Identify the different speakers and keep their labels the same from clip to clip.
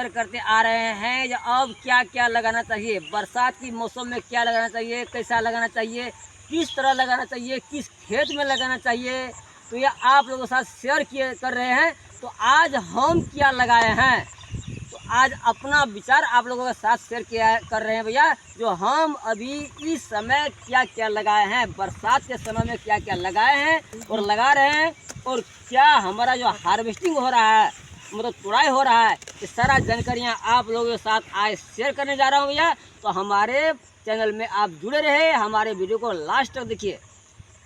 Speaker 1: Share करते आ रहे हैं। अब क्या क्या लगाना चाहिए, बरसात की मौसम में क्या लगाना चाहिए, कैसा लगाना चाहिए, किस तरह लगाना चाहिए, किस खेत में लगाना चाहिए, तो ये आप लोगों के साथ शेयर किए कर रहे हैं। तो आज हम क्या लगाए हैं, तो आज अपना विचार आप लोगों के साथ शेयर किया कर रहे हैं भैया। जो हम अभी इस समय क्या क्या लगाए हैं, बरसात के समय में क्या क्या लगाए हैं और लगा रहे हैं, और क्या हमारा जो हार्वेस्टिंग हो रहा है, मतलब तुड़ाई हो रहा है, ये सारा जानकारियाँ आप लोगों के साथ आज शेयर करने जा रहा हूँ भैया। तो हमारे चैनल में आप जुड़े रहे, हमारे वीडियो को लास्ट तक देखिए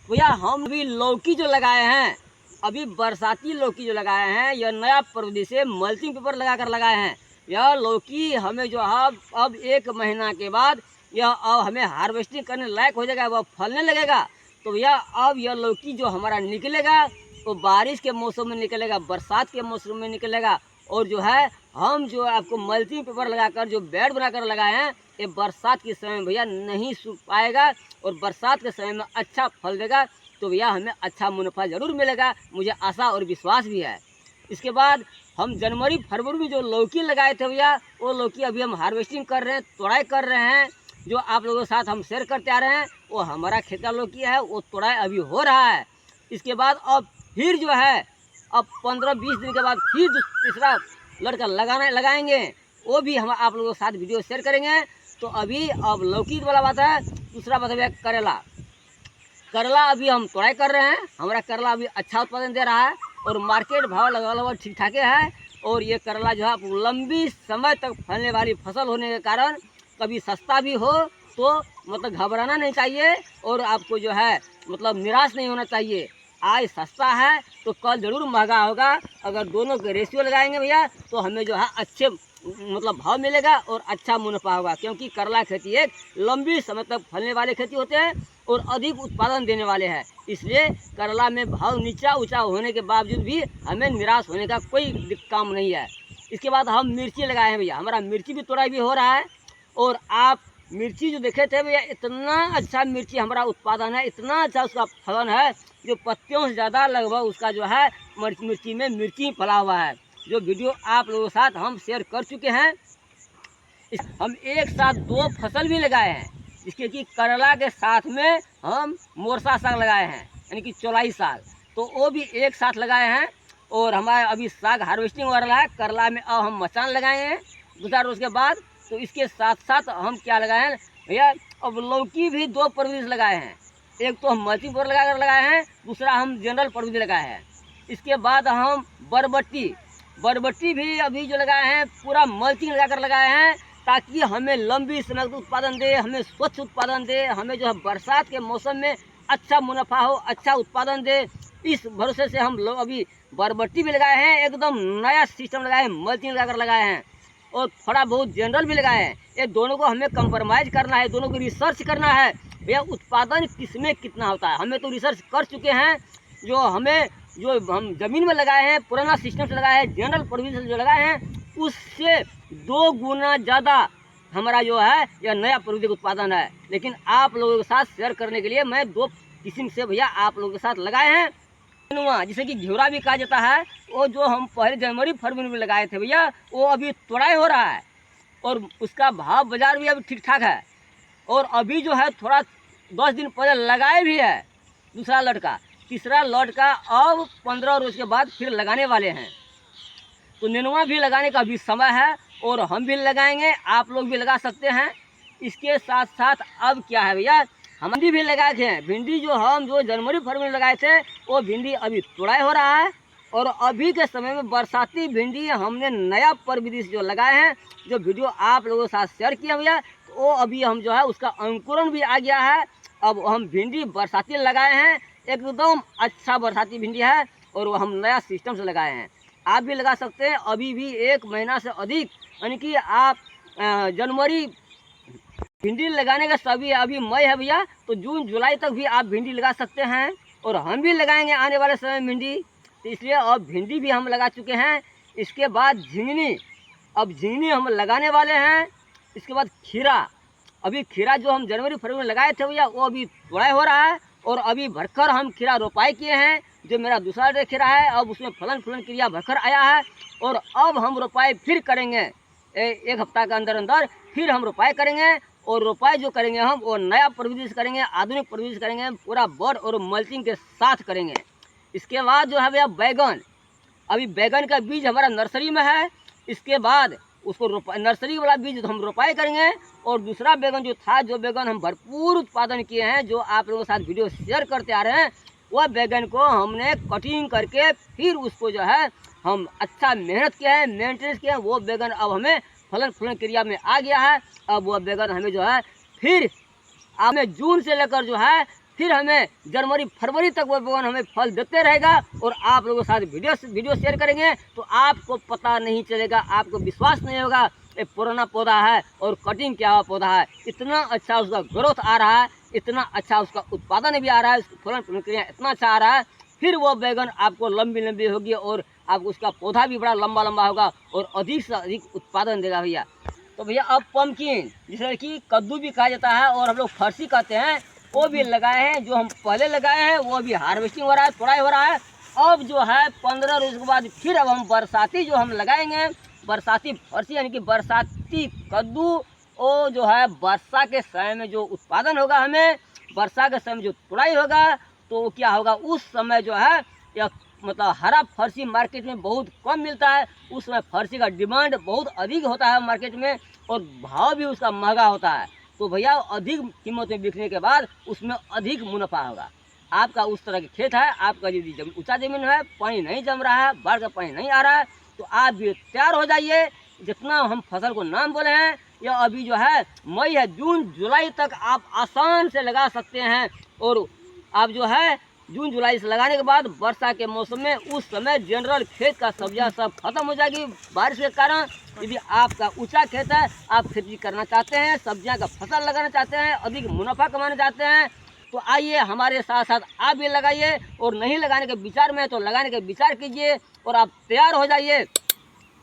Speaker 1: भैया। हम अभी लौकी जो लगाए हैं, अभी बरसाती लौकी जो लगाए हैं, यह नया प्रविधि से मल्चिंग पेपर लगाकर लगाए हैं। यह लौकी हमें जो है अब 1 महीना के बाद यह अब हमें हार्वेस्टिंग करने लायक हो जाएगा, वह फलने लगेगा। तो भैया अब यह लौकी जो हमारा निकलेगा तो बारिश के मौसम में निकलेगा, बरसात के मौसम में निकलेगा। और जो है हम जो आपको मल्चिंग पेपर लगाकर जो बेड बनाकर लगाए हैं, ये बरसात के समय में भैया नहीं सूख पाएगा और बरसात के समय में अच्छा फल देगा। तो भैया हमें अच्छा मुनाफा ज़रूर मिलेगा, मुझे आशा और विश्वास भी है। इसके बाद हम जनवरी फरवरी में जो लौकी लगाए थे भैया, वो लौकी अभी हम हार्वेस्टिंग कर रहे हैं, तोड़ाई कर रहे हैं। जो आप लोगों के साथ हम शेयर करते आ रहे हैं, वो हमारा खेत का लौकी है, वो तोड़ाई अभी हो रहा है। इसके बाद अब फिर जो है अब 15-20 दिन के बाद फिर तीसरा लड़का लगाएंगे, वो भी हम आप लोगों के साथ वीडियो शेयर करेंगे। तो अभी अब लौकी वाला बात है। दूसरा बात है करेला। करेला अभी हम तोड़ाई कर रहे हैं, हमारा करेला अभी अच्छा उत्पादन दे रहा है और मार्केट भाव लगभग ठीक ठाक है। और ये करेला जो है लंबी समय तक फलने वाली फसल होने के कारण कभी सस्ता भी हो तो मतलब घबराना नहीं चाहिए, और आपको जो है मतलब निराश नहीं होना चाहिए। आज सस्ता है तो कल ज़रूर महंगा होगा। अगर दोनों के रेशियो लगाएंगे भैया तो हमें जो है अच्छे मतलब भाव मिलेगा और अच्छा मुनाफा होगा, क्योंकि करेला खेती एक लंबी समय तक फलने वाले खेती होते हैं और अधिक उत्पादन देने वाले हैं। इसलिए करेला में भाव नीचा ऊंचा होने के बावजूद भी हमें निराश होने का कोई काम नहीं है। इसके बाद हम मिर्ची लगाए हैं भैया, हमारा मिर्ची भी तोड़ाई भी हो रहा है। और आप मिर्ची जो देखे थे भैया, इतना अच्छा मिर्ची हमारा उत्पादन है, इतना अच्छा उसका फलन है, जो पत्तियों से ज़्यादा लगभग उसका जो है मिर्ची में मिर्ची फैला हुआ है। जो वीडियो आप लोगों के साथ हम शेयर कर चुके हैं। हम एक साथ 2 फसल भी लगाए हैं, जिसके कि करेला के साथ में हम मोरसा साग लगाए हैं, यानी कि चौलाई साग, तो वो भी एक साथ लगाए हैं। और हमारे अभी साग हार्वेस्टिंग हो रहा है। करेला में अब हम मचान लगाए हैं दूसरा रोज के बाद। तो इसके साथ साथ हम क्या लगाए हैं भैया, अब लौकी भी 2 प्रविधि लगाए हैं। एक तो हम मल्चिंग पेपर लगाकर लगाए हैं, दूसरा हम जनरल प्रविधि लगाए हैं। इसके बाद हम बरबट्टी भी अभी जो लगाए हैं पूरा मल्चिंग लगाकर लगाए हैं, ताकि हमें लंबी समय तक उत्पादन दे, हमें स्वच्छ उत्पादन दे, हमें जो है बरसात के मौसम में अच्छा मुनाफा हो, अच्छा उत्पादन दे। इस भरोसे से हम लोग अभी बरबट्टी भी लगाए हैं, एकदम नया सिस्टम लगाए हैं, मल्चिंग लगाकर लगाए हैं। और थोड़ा बहुत जनरल भी लगाए हैं। ये दोनों को हमें कंप्रोमाइज़ करना है, दोनों को रिसर्च करना है भैया, उत्पादन किसमें कितना होता है। हमें तो रिसर्च कर चुके हैं। जो हम ज़मीन में लगाए हैं, पुराना सिस्टम से लगाए हैं, जनरल प्रोविजन से जो लगाए हैं, उससे 2 गुना ज़्यादा हमारा जो है यह नया प्राकृतिक उत्पादन है। लेकिन आप लोगों के साथ शेयर करने के लिए मैं 2 किस्म से भैया आप लोगों के साथ लगाए हैं। जिसे कि घेरा भी कहा जाता है, वो जो हम पहले जनवरी फरवरी में लगाए थे भैया, वो अभी तोड़ाई हो रहा है और उसका भाव बाजार भी अभी ठीक ठाक है। और अभी जो है थोड़ा 10 दिन पहले लगाए भी है दूसरा लड़का, तीसरा लड़का अब 15 रोज के बाद फिर लगाने वाले हैं। तो नेनुआ भी लगाने का अभी समय है और हम भी लगाएंगे, आप लोग भी लगा सकते हैं। इसके साथ साथ अब क्या है भैया, हम भिंडी भी लगाए थे। भिंडी जो जनवरी फरवरी में लगाए थे, वो भिंडी अभी तोड़ाई हो रहा है। और अभी के समय में बरसाती भिंडी हमने नया प्रविधि से जो लगाए हैं, जो वीडियो आप लोगों के साथ शेयर किया भैया, तो वो अभी हम जो है उसका अंकुरण भी आ गया है। अब हम भिंडी बरसाती लगाए हैं, एकदम अच्छा बरसाती भिंडी है और वो हम नया सिस्टम से लगाए हैं। आप भी लगा सकते हैं। अभी भी 1 महीना से अधिक, यानी कि आप जनवरी भिंडी लगाने का सभी अभी मई है भैया, तो जून जुलाई तक भी आप भिंडी लगा सकते हैं। और हम भी लगाएंगे आने वाले समय में भिंडी, तो इसलिए अब भिंडी भी हम लगा चुके हैं। इसके बाद झिंगनी, अब झिंगनी हम लगाने वाले हैं। इसके बाद खीरा, अभी खीरा जो हम जनवरी फरवरी में लगाए थे भैया, वो अभी तोड़ाई हो रहा है और अभी भरकर हम खीरा रोपाई किए हैं। जो मेरा दूसरा खीरा है, अब उसमें फलन क्रिया भरकर आया है और अब हम रोपाई फिर करेंगे। एक हफ्ता के अंदर अंदर फिर हम रोपाई करेंगे। और रोपाई जो करेंगे हम वो नया प्रविधि से करेंगे, आधुनिक प्रविधि से करेंगे, पूरा बड और मल्चिंग के साथ करेंगे। इसके बाद जो है भैया बैगन, अभी बैगन का बीज हमारा नर्सरी में है। इसके बाद उसको नर्सरी वाला बीज हम रोपाई करेंगे। और दूसरा बैगन जो था, जो बैगन हम भरपूर उत्पादन किए हैं, जो आप लोगों के साथ वीडियो शेयर करते आ रहे हैं, वह बैगन को हमने कटिंग करके फिर उसको जो है हम अच्छा मेहनत किया है, मेंटेनेंस किया है। वो बैगन अब हमें फलन फूलन क्रिया में आ गया है। अब वह बैगन हमें जो है फिर हमें जून से लेकर जो है फिर हमें जनवरी फरवरी तक वो बैगन हमें फल देते रहेगा। और आप लोगों के साथ वीडियो शेयर करेंगे तो आपको पता नहीं चलेगा, आपको विश्वास नहीं होगा ये पुराना पौधा है और कटिंग किया हुआ पौधा है। इतना अच्छा उसका ग्रोथ आ रहा है, इतना अच्छा उसका उत्पादन भी आ रहा है, फलन फूलन क्रिया इतना अच्छा आ रहा है। फिर वो बैगन आपको लंबी लंबी होगी और आप उसका पौधा भी बड़ा लंबा लंबा होगा और अधिक से अधिक उत्पादन देगा भैया। तो भैया अब पम्पकिन, जिसे कि कद्दू भी कहा जाता है और हम लोग फरसी कहते हैं, वो भी लगाए हैं। जो हम पहले लगाए हैं वो भी हार्वेस्टिंग हो रहा है, थोड़ा ही हो रहा है। अब जो है 15 रोज के बाद फिर अब हम बरसाती जो हम लगाएंगे, बरसाती फरसी यानी कि बरसाती कद्दू, वो जो है वर्षा के समय में जो उत्पादन होगा, हमें वर्षा के समय जो तुड़ाई होगा, तो क्या होगा उस समय जो है यह मतलब हरा फरसी मार्केट में बहुत कम मिलता है। उस समय फरसी का डिमांड बहुत अधिक होता है मार्केट में और भाव भी उसका महंगा होता है। तो भैया अधिक कीमत में बिकने के बाद उसमें अधिक मुनाफा होगा। आपका उस तरह के खेत है, आपका यदि ऊंचा जमीन है, पानी नहीं जम रहा है, बाढ़ का पानी नहीं आ रहा है, तो आप भी तैयार हो जाइए। जितना हम फसल को नाम बोले हैं, यह अभी जो है मई है, जून जुलाई तक आप आसान से लगा सकते हैं। और आप जो है जून जुलाई से लगाने के बाद वर्षा के मौसम में उस समय जनरल खेत का सब्जियां सब खत्म हो जाएगी बारिश के कारण। यदि आपका ऊंचा खेत है, आप खेती करना चाहते हैं, सब्जियां का फसल लगाना चाहते हैं, अधिक मुनाफा कमाना चाहते हैं, तो आइए हमारे साथ साथ आप भी लगाइए। और नहीं लगाने के विचार में तो लगाने के विचार कीजिए और आप तैयार हो जाइए।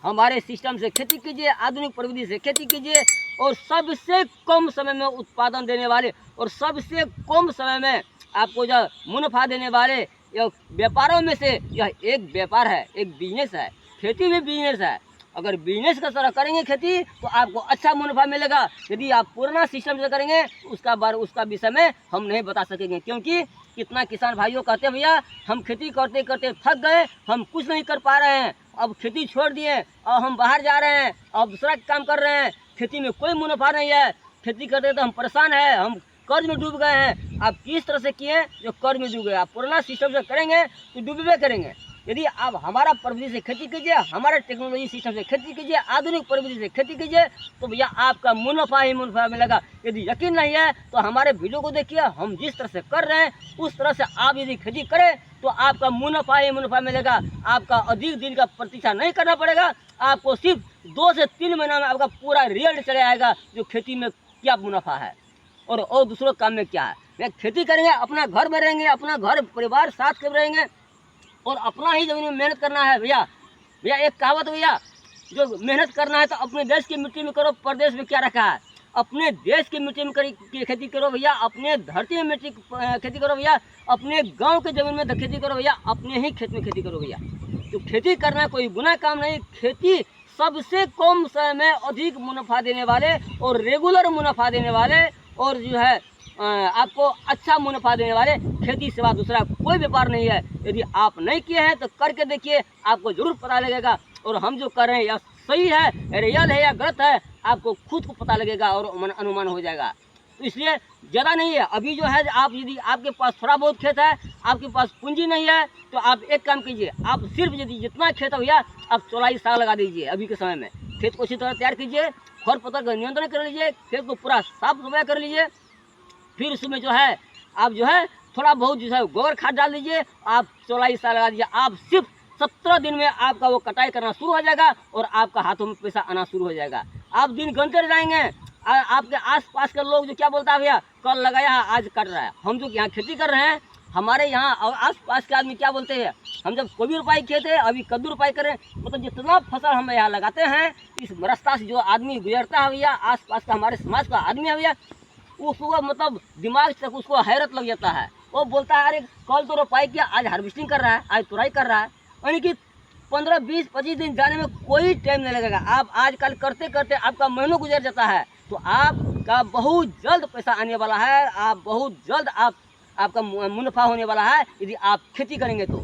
Speaker 1: हमारे सिस्टम से खेती कीजिए, आधुनिक प्रविधि से खेती कीजिए और सबसे कम समय में उत्पादन देने वाले और सबसे कम समय में आपको जो मुनाफा देने वाले यह व्यापारों में से यह एक व्यापार है, एक बिजनेस है। खेती भी बिजनेस है। अगर बिजनेस का तरह करेंगे खेती तो आपको अच्छा मुनाफा मिलेगा। यदि आप पुराना सिस्टम से करेंगे उसका विषय में हम नहीं बता सकेंगे, क्योंकि कितना किसान भाइयों कहते हैं भैया हम खेती करते करते थक गए, हम कुछ नहीं कर पा रहे हैं, अब खेती छोड़ दिए और हम बाहर जा रहे हैं, अब दूसरा काम कर रहे हैं, खेती में कोई मुनाफा नहीं है, खेती करते तो हम परेशान हैं, हम कर्ज में डूब गए हैं। आप किस तरह से किए जो कर्ज में डूब गए? आप पुराना सिस्टम से करेंगे तो डूबे करेंगे। यदि आप हमारा प्रविधि से खेती कीजिए, हमारे टेक्नोलॉजी सिस्टम से खेती कीजिए, आधुनिक प्रविधि से खेती कीजिए, तो भैया आपका मुनाफा ही मुनाफा मिलेगा। यदि यकीन नहीं है तो हमारे वीडियो को देखिए, हम जिस तरह से कर रहे हैं उस तरह से आप यदि खेती करें तो आपका मुनाफा ही मुनाफा मिलेगा। आपका अधिक दिन का प्रतीक्षा नहीं करना पड़ेगा। आपको सिर्फ 2 से 3 महीना में आपका पूरा रिजल्ट चले आएगा जो खेती में क्या मुनाफा है और दूसरों काम में क्या है। वे खेती करेंगे, अपना घर में रहेंगे, अपना घर परिवार साथ में रहेंगे और अपना ही जमीन में मेहनत करना है। भैया भैया एक कहावत है भैया, जो मेहनत करना है तो अपने देश की मिट्टी में करो, परदेश में क्या रखा है। अपने देश की मिट्टी में खेती करो भैया, अपने धरती में मिट्टी खेती करो भैया, अपने गांव के जमीन में खेती करो भैया, अपने ही खेत में खेती करो भैया। तो खेती करना कोई गुनाह काम नहीं। खेती सबसे कम समय में अधिक मुनाफा देने वाले और रेगुलर मुनाफा देने वाले और जो है आपको अच्छा मुनाफा देने वाले खेती सिवा दूसरा कोई व्यापार नहीं है। यदि आप नहीं किए हैं तो करके देखिए, आपको जरूर पता लगेगा। और हम जो कर रहे हैं यह सही है, रियल है या गलत है, आपको खुद को पता लगेगा और अनुमान हो जाएगा। तो इसलिए ज़्यादा नहीं है। अभी जो है आप यदि आपके पास थोड़ा बहुत खेत है, आपके पास पूंजी नहीं है, तो आप एक काम कीजिए, आप सिर्फ यदि जितना खेत है भैया आप 24 साग लगा दीजिए। अभी के समय में खेत को अच्छी तरह तैयार कीजिए, खर पतवार का नियंत्रण कर लीजिए, खेत को पूरा साफ सफाई कर लीजिए। फिर उसमें जो है आप जो है थोड़ा बहुत जो है गोबर खाद डाल दीजिए, आप 24 साल लगा दीजिए। आप सिर्फ 17 दिन में आपका वो कटाई करना शुरू हो जाएगा और आपका हाथों में पैसा आना शुरू हो जाएगा। आप दिन गिनते रह जाएंगे। आपके आसपास के लोग जो क्या बोलता है भैया कल लगाया है आज कट रहा है। हम जो यहाँ खेती कर रहे हैं, हमारे यहाँ आसपास के आदमी क्या बोलते हैं, हम जब कोई भी रोपाई किए थे अभी कद्दू रोपाई करें, मतलब जितना फसल हम यहाँ लगाते हैं इस रास्ता से जो आदमी गुजरता है भैया, आसपास का हमारे समाज का आदमी है भैया, उसको मतलब दिमाग तक उसको हैरत लग जाता है। वो बोलता है अरे कल तो रोपाई किया, आज हार्वेस्टिंग कर रहा है, आज तुराई कर रहा है। यानी कि 15, 20, 25 दिन जाने में कोई टाइम नहीं लगेगा। आप आजकल करते करते आपका महीनों गुजर जाता है, तो आपका बहुत जल्द पैसा आने वाला है। आप बहुत जल्द आपका मुनाफा होने वाला है यदि आप खेती करेंगे तो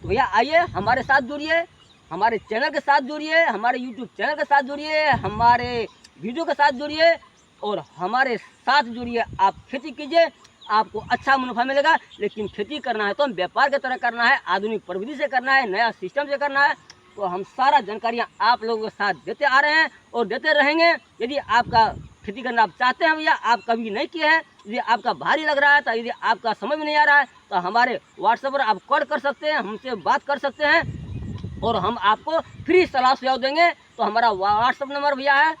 Speaker 1: भैया आइए हमारे साथ जुड़िए, हमारे चैनल के साथ जुड़िए, हमारे यूट्यूब चैनल के साथ जुड़िए, हमारे वीडियो के साथ जुड़िए और हमारे साथ जुड़िए। आप खेती कीजिए, आपको अच्छा मुनाफा मिलेगा। लेकिन खेती करना है तो व्यापार की तरह करना है, आधुनिक प्रविधि से करना है, नया सिस्टम से करना है। तो हम सारा जानकारियाँ आप लोगों के साथ देते आ रहे हैं और देते रहेंगे। यदि आपका खेती करना आप चाहते हैं भैया, आप कभी नहीं किए हैं, यदि आपका भारी लग रहा है, तो यदि आपका समझ में नहीं आ रहा है, तो हमारे व्हाट्सएप पर आप कॉल कर सकते हैं, हमसे बात कर सकते हैं और हम आपको फ्री सलाह सुझाव देंगे। तो हमारा व्हाट्सएप नंबर भैया है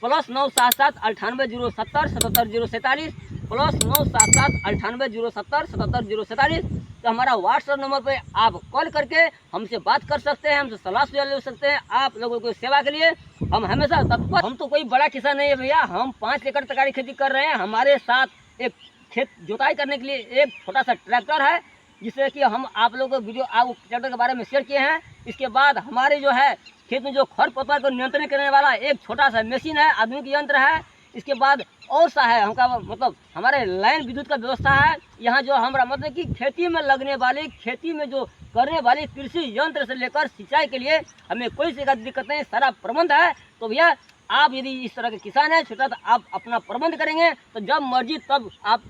Speaker 1: +977 98 070 77 047, +977 98 070 77 047। तो हमारा व्हाट्सएप नंबर पे आप कॉल करके हमसे बात कर सकते हैं, हमसे सलाह सुझाव ले सकते हैं। आप लोगों की सेवा के लिए हम हमेशा तत्पर। हम तो कोई बड़ा किसान नहीं है भैया, हम 5 एकड़ तरकारी खेती कर रहे हैं। हमारे साथ एक खेत जुताई करने के लिए एक छोटा सा ट्रैक्टर है, जिससे कि हम आप लोगों को वीडियो आप ट्रैक्टर के बारे में शेयर किए हैं। इसके बाद हमारे जो है खेत में जो खरपतवार को नियंत्रण करने वाला एक छोटा सा मशीन है, आधुनिक यंत्र है। इसके बाद और सा है हमका मतलब हमारे लाइन विद्युत का व्यवस्था है। यहाँ जो हमारा मतलब कि खेती में लगने वाली, खेती में जो करने वाली कृषि यंत्र से लेकर सिंचाई के लिए हमें कोई सी दिक्कत नहीं, सारा प्रबंध है। तो भैया आप यदि इस तरह के किसान हैं छोटा, तो आप अपना प्रबंध करेंगे तो जब मर्जी तब आप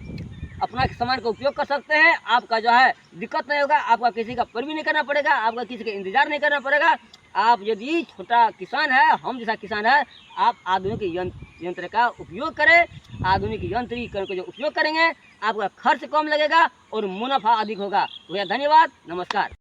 Speaker 1: अपना सामान का उपयोग कर सकते हैं। आपका जो है दिक्कत नहीं होगा, आपका किसी का पैरवी नहीं करना पड़ेगा, आपका किसी का इंतजार नहीं करना पड़ेगा। आप यदि छोटा किसान है, हम जैसा किसान है, आप आधुनिक यंत्र का उपयोग करें। आधुनिक यंत्रीकरण का जो उपयोग करेंगे आपका खर्च कम लगेगा और मुनाफा अधिक होगा। भैया धन्यवाद, नमस्कार।